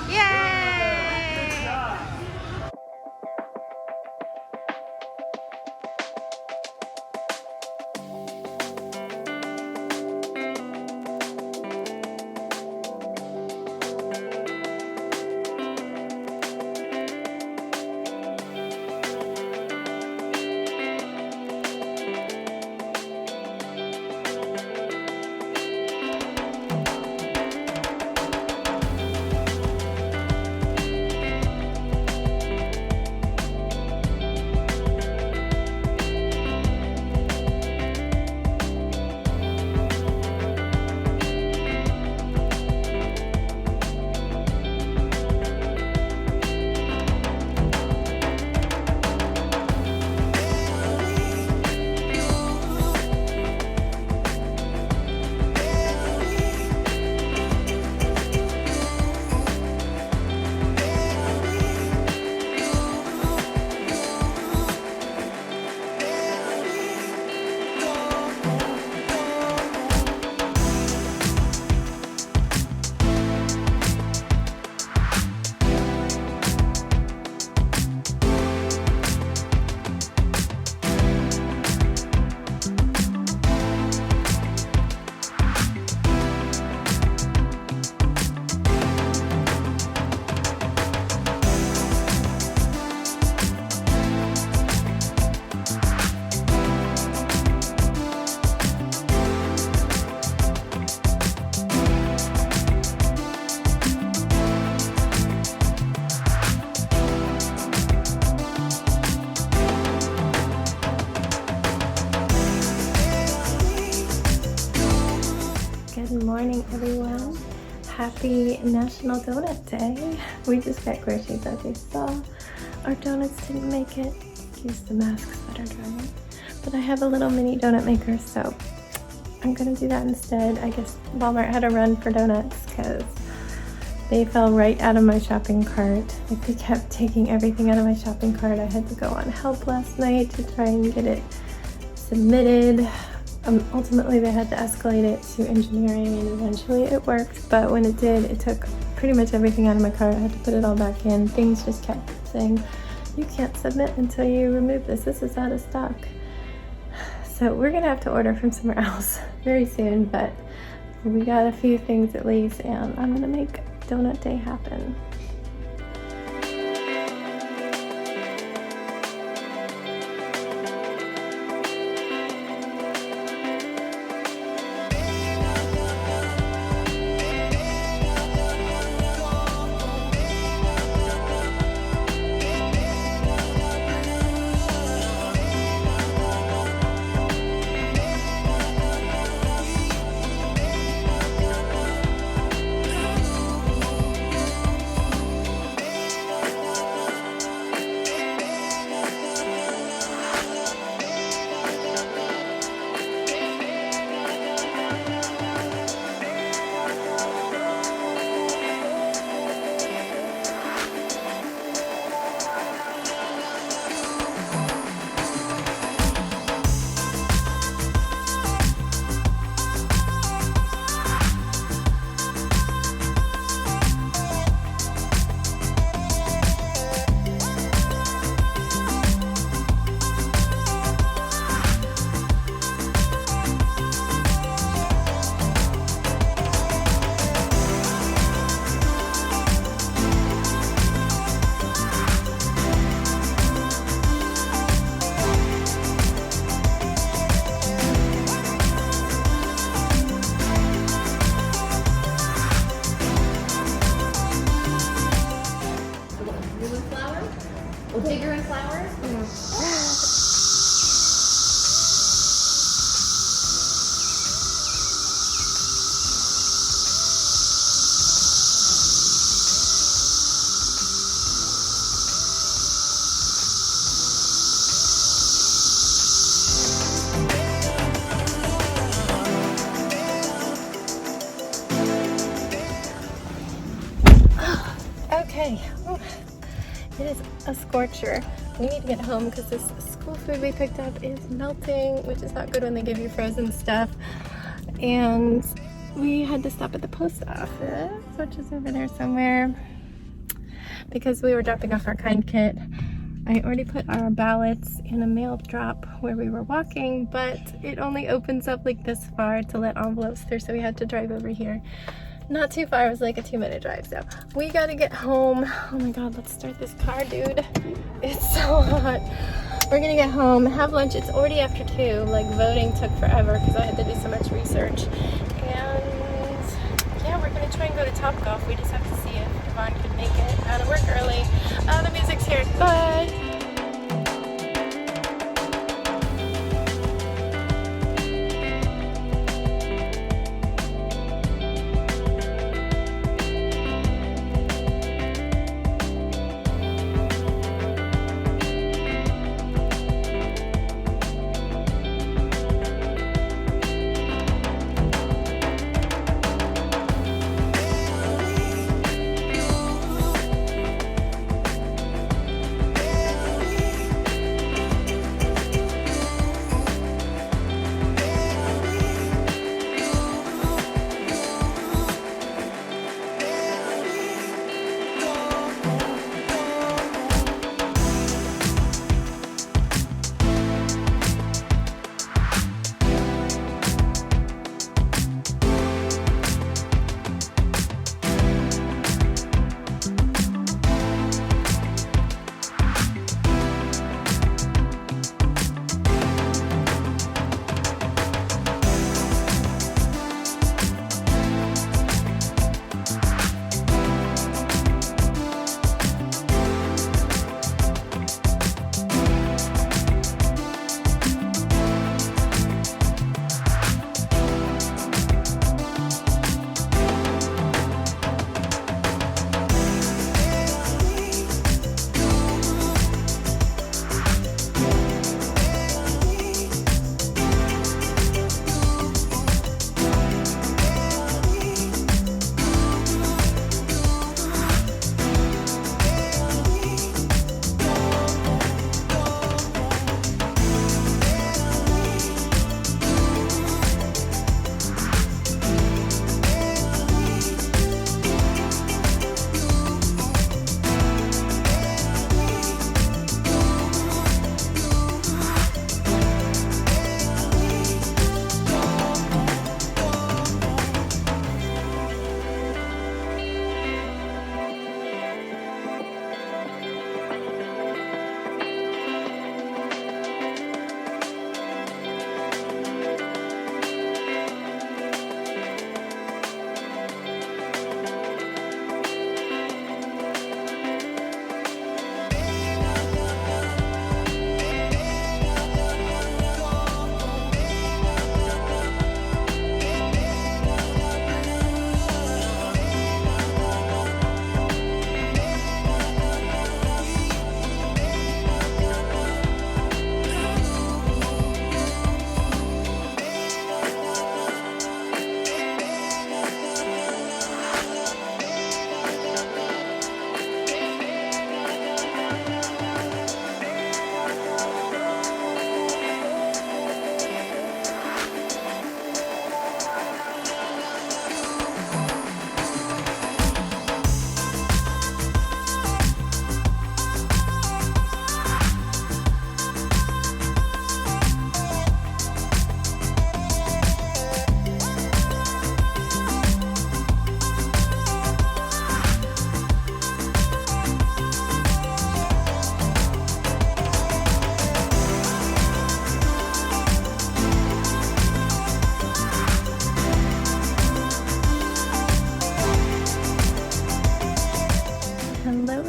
Yay! Good morning, everyone. Happy National Donut Day. We just got groceries, as you saw. Our donuts didn't make it. Excuse the masks that are drying. But I have a little mini donut maker, so I'm gonna do that instead. I guess Walmart had a run for donuts because they fell right out of my shopping cart. Like, they kept taking everything out of my shopping cart. I had to go on help last night to try and get it submitted. Ultimately, they had to escalate it to engineering, and eventually it worked. But when it did, it took pretty much everything out of my cart. I had to put it all back in. Things just kept saying, you can't submit until you remove this. This is out of stock. So we're gonna have to order from somewhere else very soon, but we got a few things at least, and I'm gonna make Donut Day happen. Bigger in flowers? Okay, it is a scorcher. We need to get home because this school food we picked up is melting, which is not good when they give you frozen stuff. And we had to stop at the post office, which is over there somewhere, because we were dropping off our kind kit. I already put our ballots in a mail drop where we were walking, but it only opens up like this far to let envelopes through, so we had to drive over here. Not too far, it was like a 2-minute drive, so we gotta get home. Oh my god, let's start this car, dude. It's so hot. We're gonna get home, have lunch. It's already after 2. Like, voting took forever because I had to do so much research. And yeah, we're gonna try and go to Topgolf. We just have to see if Devon could make it out of work early. The music's here. Bye!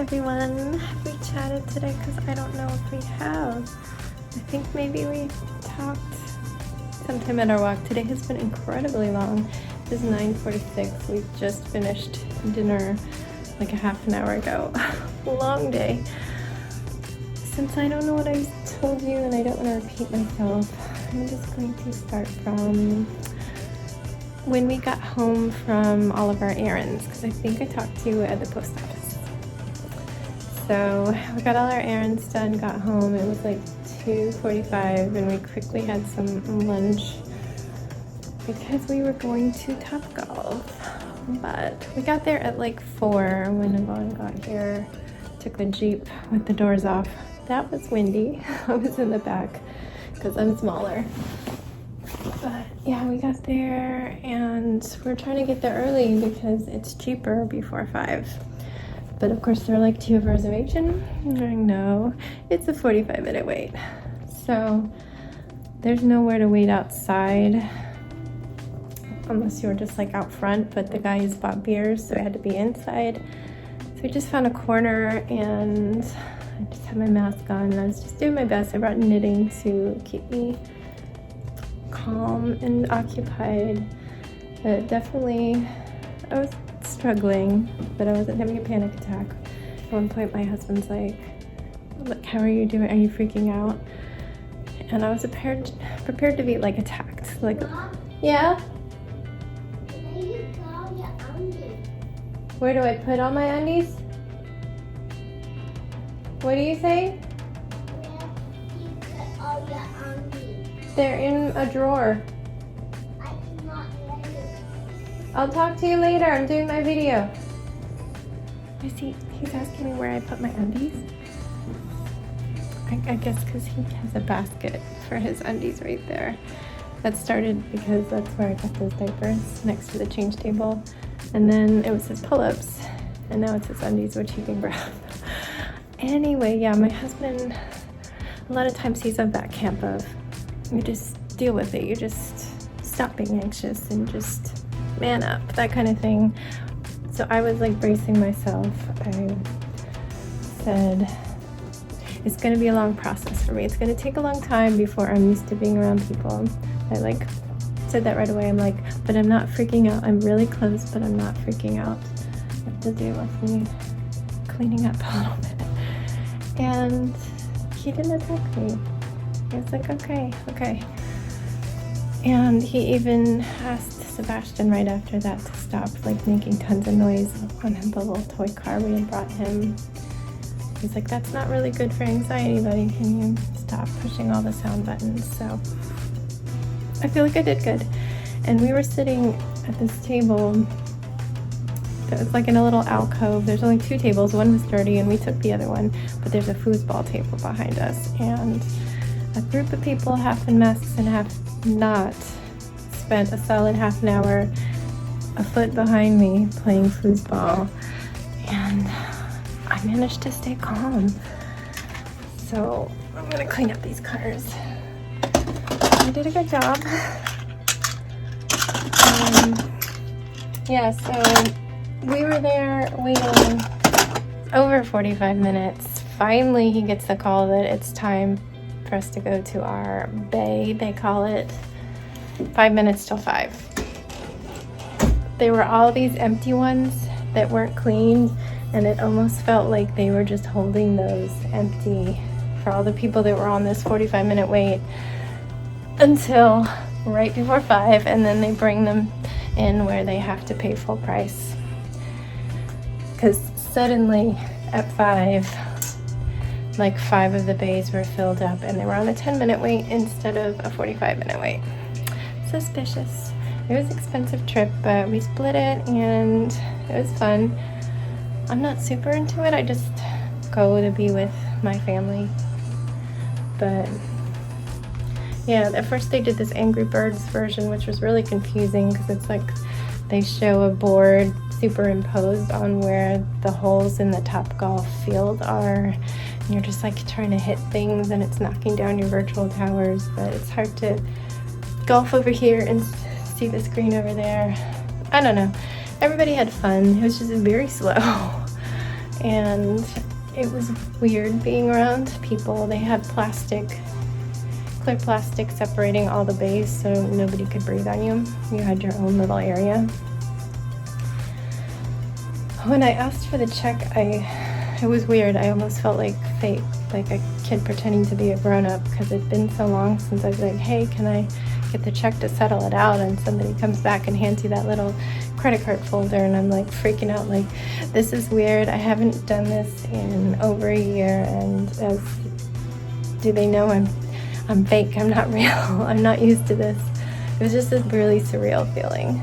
everyone. Have we chatted today? Because I don't know if we have. I think maybe we talked sometime at our walk. Today has been incredibly long. It is 9:46. We just finished dinner like a half an hour ago. Long day. Since I don't know what I told you and I don't want to repeat myself, I'm just going to start from when we got home from all of our errands, because I think I talked to you at the post office. So we got all our errands done, got home. It was like 2:45 and we quickly had some lunch because we were going to Topgolf. But we got there at like 4 when Yvonne got here. Took the Jeep with the doors off. That was windy. I was in the back because I'm smaller. But yeah, we got there and we're trying to get there early because it's cheaper before 5. But of course they're like, do you have a reservation? I'm like, no, it's a 45-minute wait. So there's nowhere to wait outside unless you were just like out front, but the guys bought beers, so I had to be inside. So we just found a corner and I just had my mask on and I was just doing my best. I brought knitting to keep me calm and occupied, but definitely I was struggling, but I wasn't having a panic attack. At one point my husband's like, how are you doing? Are you freaking out? And I was prepared to be like attacked. Like, Mom, yeah? where you got your undies? Where do I put all my undies? What do you say? Where you put all your undies? They're in a drawer. I cannot let you. I'll talk to you later. I'm doing my video. He's asking me where I put my undies. I guess because he has a basket for his undies right there. That started because that's where I got those diapers, next to the change table. And then it was his pull-ups, and now it's his undies, which he can grab. Anyway, yeah, my husband, a lot of times he's of that camp of, you just deal with it. You just stop being anxious and just man up, that kind of thing. So I was like bracing myself. I said, it's going to be a long process for me. It's going to take a long time before I'm used to being around people. I like said that right away. I'm like, but I'm not freaking out. I'm really close, but I'm not freaking out. I have to deal with me cleaning up a little bit. And he didn't attack me. He was like, okay. And he even asked Sebastian right after that to stop like making tons of noise on the little toy car we had brought him. He's like, that's not really good for anxiety, buddy. Can you stop pushing all the sound buttons? So I feel like I did good. And we were sitting at this table that was like in a little alcove. There's only 2 tables. One was dirty and we took the other one, but there's a foosball table behind us. And a group of people, half in masks and half not, spent a solid half an hour a foot behind me playing foosball. And I managed to stay calm. So I'm gonna clean up these cars. I did a good job. Yeah, so we were there waiting over 45 minutes. Finally, he gets the call that it's time for us to go to our bay, they call it. 5 minutes till 5. There were all these empty ones that weren't cleaned, and it almost felt like they were just holding those empty for all the people that were on this 45-minute wait until right before 5, and then they bring them in where they have to pay full price. Because suddenly at 5, like 5 of the bays were filled up and they were on a 10-minute wait instead of a 45-minute wait. Suspicious. It was an expensive trip, but we split it and it was fun. I'm not super into it. I just go to be with my family. But yeah, at first they did this Angry Birds version, which was really confusing because it's like they show a board superimposed on where the holes in the Topgolf field are. And you're just like trying to hit things and it's knocking down your virtual towers, but it's hard to golf over here and see the screen over there. I don't know. Everybody had fun. It was just very slow. And it was weird being around people. They had clear plastic separating all the bays so nobody could breathe on you. You had your own little area. When I asked for the check, it was weird. I almost felt like fake, like a kid pretending to be a grown-up because it'd been so long since I was like, hey, can I get the check to settle it out? And somebody comes back and hands you that little credit card folder, and I'm like freaking out, like, this is weird. I haven't done this in over a year, and do they know I'm fake? I'm not real. I'm not used to this. It was just this really surreal feeling.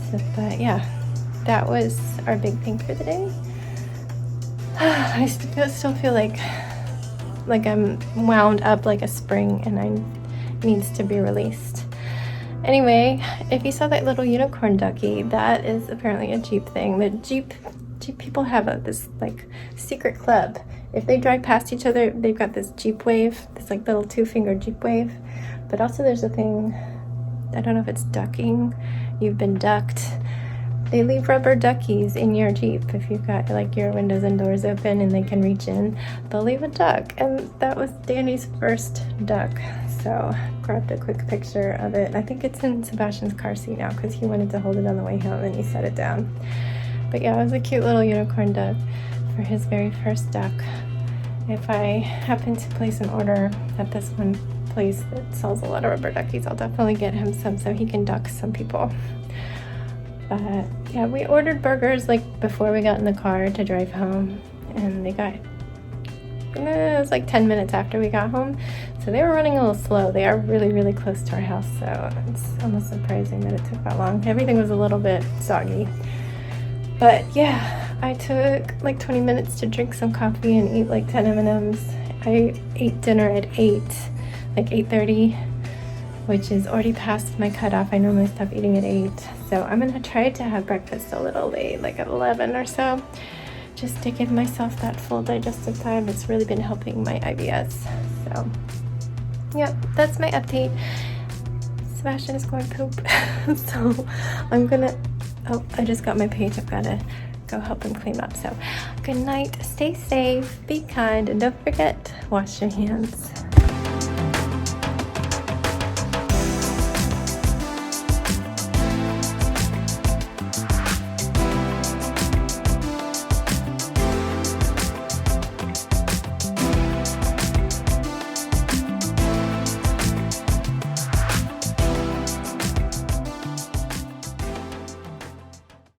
So, but yeah, that was our big thing for the day. I still feel like I'm wound up like a spring and needs to be released. Anyway, if you saw that little unicorn ducky, that is apparently a Jeep thing. The Jeep people have this like secret club. If they drive past each other, they've got this Jeep wave, this like little 2-finger Jeep wave. But also there's a thing, I don't know if it's ducking, you've been ducked. They leave rubber duckies in your Jeep. If you've got like your windows and doors open and they can reach in, they'll leave a duck. And that was Danny's first duck. So grabbed a quick picture of it. I think it's in Sebastian's car seat now because he wanted to hold it on the way home and he set it down. But yeah, it was a cute little unicorn duck for his very first duck. If I happen to place an order at this one place that sells a lot of rubber duckies, I'll definitely get him some so he can duck some people. But yeah, we ordered burgers like before we got in the car to drive home, and it was like 10 minutes after we got home, so they were running a little slow. They are really, really close to our house, so it's almost surprising that it took that long. Everything was a little bit soggy. But yeah, I took like 20 minutes to drink some coffee and eat like 10 M&Ms. I ate dinner at 8:30, which is already past my cutoff. I normally stop eating at 8, so I'm gonna try to have breakfast a little late, like at 11 or so, just to give myself that full digestive time. It's really been helping my IBS. So yeah, that's my update. Sebastian is going poop, so I'm gonna, oh, I just got my page. I've gotta go help him clean up. So good night, stay safe, be kind, and don't forget, wash your hands.